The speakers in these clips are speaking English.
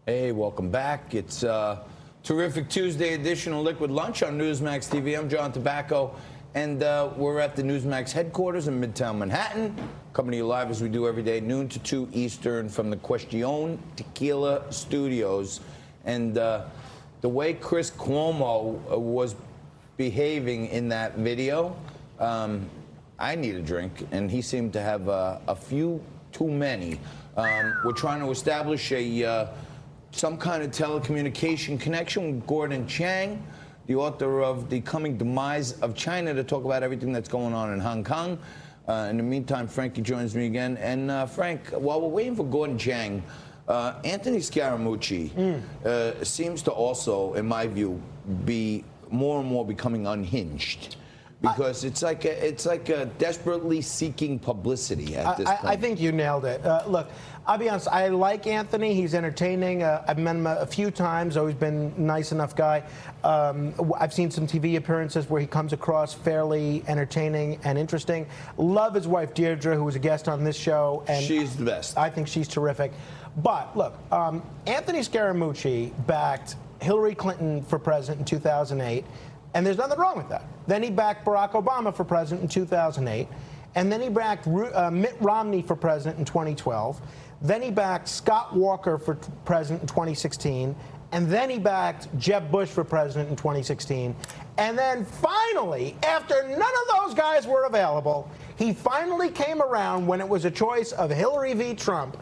Hey, welcome back. It's a terrific Tuesday edition of Liquid Lunch on Newsmax TV. I'm John Tobacco, and we're at the Newsmax headquarters in Midtown Manhattan, coming to you live as we do every day, noon to 2 Eastern, from the Question Tequila Studios. And the way Chris Cuomo was behaving in that video, I need a drink, and he seemed to have a few too many. We're trying to establish some kind of telecommunication connection with Gordon Chang, the author of The Coming Demise of China, to talk about everything that's going on in Hong Kong. In the meantime, Frankie joins me again. And Frank, while we're waiting for Gordon Chang, Anthony Scaramucci seems to also, in my view, be more and more becoming unhinged. Because it's like a desperately seeking publicity at this point. I think you nailed it. Look, I'll be honest. I like Anthony. He's entertaining. I've met him a few times. Always been a nice enough guy. I've seen some TV appearances where he comes across fairly entertaining and interesting. Love his wife Deirdre, who was a guest on this show. And she's the best. I think she's terrific. But look, Anthony Scaramucci backed Hillary Clinton for president in 2008. And there's nothing wrong with that. Then he backed Barack Obama for president in 2008. And then he backed Mitt Romney for president in 2012. Then he backed Scott Walker for president in 2016. And then he backed Jeb Bush for president in 2016. And then finally, after none of those guys were available, he finally came around when it was a choice of Hillary v. Trump.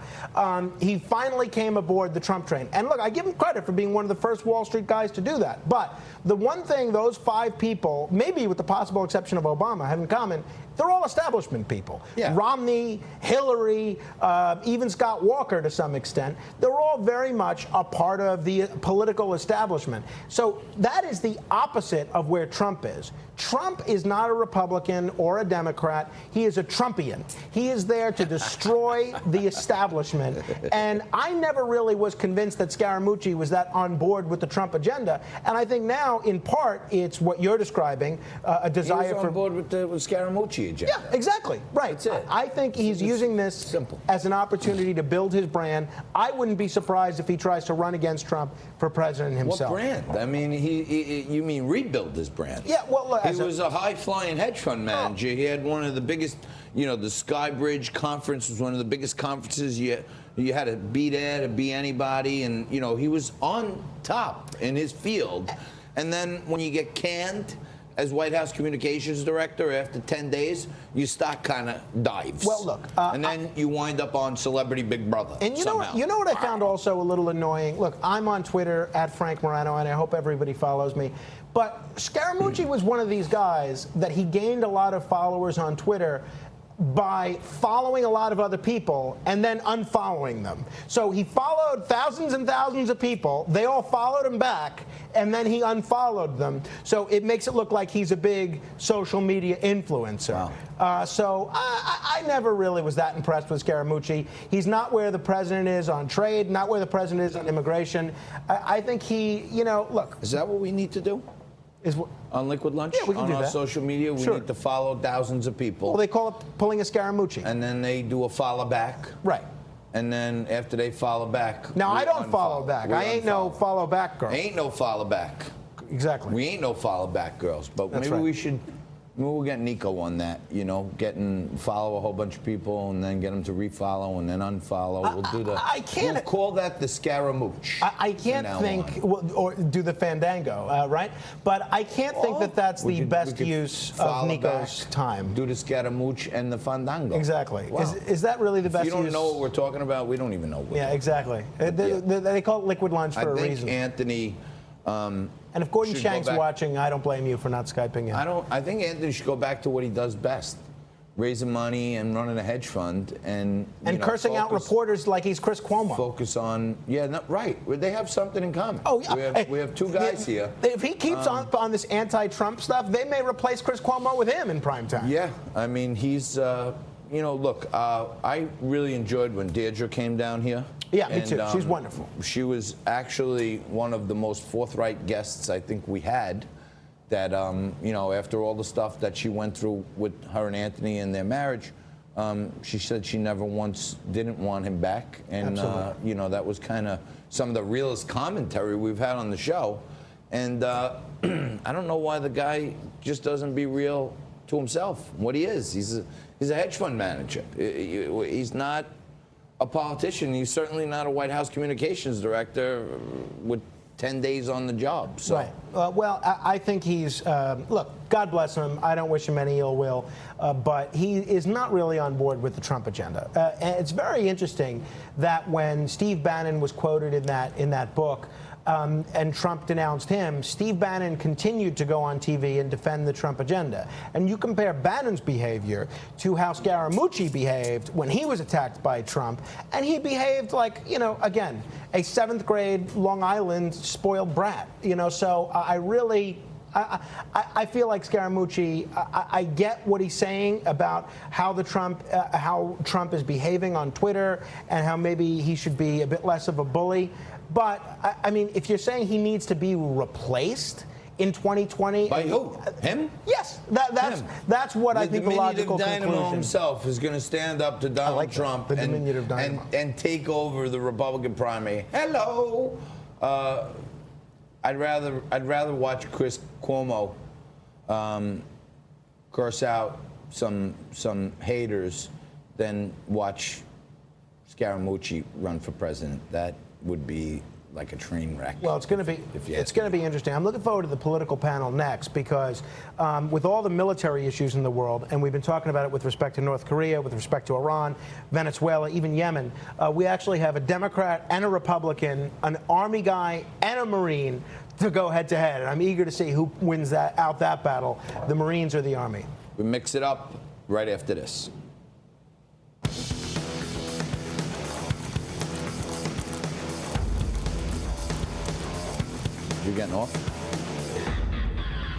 He finally came aboard the Trump train. And look, I give him credit for being one of the first Wall Street guys to do that. But the one thing those five people, maybe with the possible exception of Obama, have in common, they're all establishment people. Yeah. Romney, Hillary, even Scott Walker to some extent, they're all very much a part of the political establishment. So that is the opposite of where Trump is. Trump is not a Republican or a Democrat. He is a Trumpian. He is there to destroy the establishment. And I never really was convinced that Scaramucci was that on board with the Trump agenda. And I think now, in part, it's what you're describing, a desire for... on board with the Scaramucci agenda. Yeah, exactly. Right. That's it. I think he's using this as an opportunity to build his brand. I wouldn't be surprised if he tries to run against Trump for president himself. What brand? I mean, you mean rebuild his brand? Yeah, well, look, he was a high-flying hedge fund manager. He had one of the biggest, the Skybridge conference was one of the biggest conferences. You had to be there to be anybody, and he was on top in his field. And then when you get canned as White House communications director, after 10 days, your stock kind of dives. Well, look, and then you wind up on Celebrity Big Brother. And you know what I found also a little annoying? Look, I'm on Twitter at Frank Morano, and I hope everybody follows me. But Scaramucci was one of these guys that he gained a lot of followers on Twitter by following a lot of other people and then unfollowing them. So he followed thousands and thousands of people. They all followed him back, and then he unfollowed them. So it makes it look like he's a big social media influencer. Wow. So I never really was that impressed with Scaramucci. He's not where the president is on trade, not where the president is on immigration. I think he, look. Is that what we need to do? On Liquid Lunch? Yeah, we can on do our that. social media, we need to follow thousands of people. Well, they call it pulling a Scaramucci. And then they do a follow back. Right. And then after they follow back, now I don't follow back. I ain't no follow back girl. Ain't no follow back. Exactly. We ain't no follow back girls. But maybe we should. Maybe we'll get Nico on that, follow a whole bunch of people and then get them to refollow and then unfollow. We'll do we'll call that the Scaramucci. I can't think, or do the Fandango, right? But I can't think that that's the best use of Nico's time. Do the Scaramucci and the Fandango. Exactly. Wow. Is that really the best use? If you don't know what we're talking about, we don't even know what exactly. They call it Liquid Lunch for a reason. I think Anthony... and if Gordon Chang's watching, I don't blame you for not Skyping him. I think Anthony should go back to what he does best. Raising money and running a hedge fund and cursing out reporters like he's Chris Cuomo. Focus on right. They have something in common. Oh yeah, we have two guys here. If he keeps on this anti-Trump stuff, they may replace Chris Cuomo with him in prime time. Yeah, I mean he's look, I really enjoyed when Deirdre came down here. Yeah, me too. She's wonderful. She was actually one of the most forthright guests I think we had. That after all the stuff that she went through with her and Anthony and their marriage, She said she never once didn't want him back, and Absolutely. you know, that was kind of some of the realest commentary we've had on the show. And I don't know why the guy just doesn't be real to himself. What he is, he's a hedge fund manager. He's not a politician. He's certainly not a White House communications director with 10 days on the job. So. Right. Well, I think he's, look, God bless him. I don't wish him any ill will, but he is not really on board with the Trump agenda. And it's very interesting that when Steve Bannon was quoted in that book, and Trump denounced him, Steve Bannon continued to go on TV and defend the Trump agenda. And you compare Bannon's behavior to how Scaramucci behaved when he was attacked by Trump, and he behaved like, you know, again, a 7th grade Long Island spoiled brat. You know, so I really... I feel like Scaramucci. I get what he's saying about how Trump is behaving on Twitter and how maybe he should be a bit less of a bully. But I mean, if you're saying he needs to be replaced in 2020, by who? Him? Yes, that's what I think the logical conclusion. The Dynamo himself is going to stand up to Donald Trump and take over the Republican primary. Hello. I'd rather watch Chris Cuomo curse out some haters than watch Scaramucci run for president. That would be like a train wreck. Well, it's going to be interesting. I'm looking forward to the political panel next because with all the military issues in the world, and we've been talking about it with respect to North Korea, with respect to Iran, Venezuela, even Yemen, we actually have a Democrat and a Republican, an Army guy and a Marine to go head to head. And I'm eager to see who wins that battle, the Marines or the Army. We mix it up right after this. You getting off?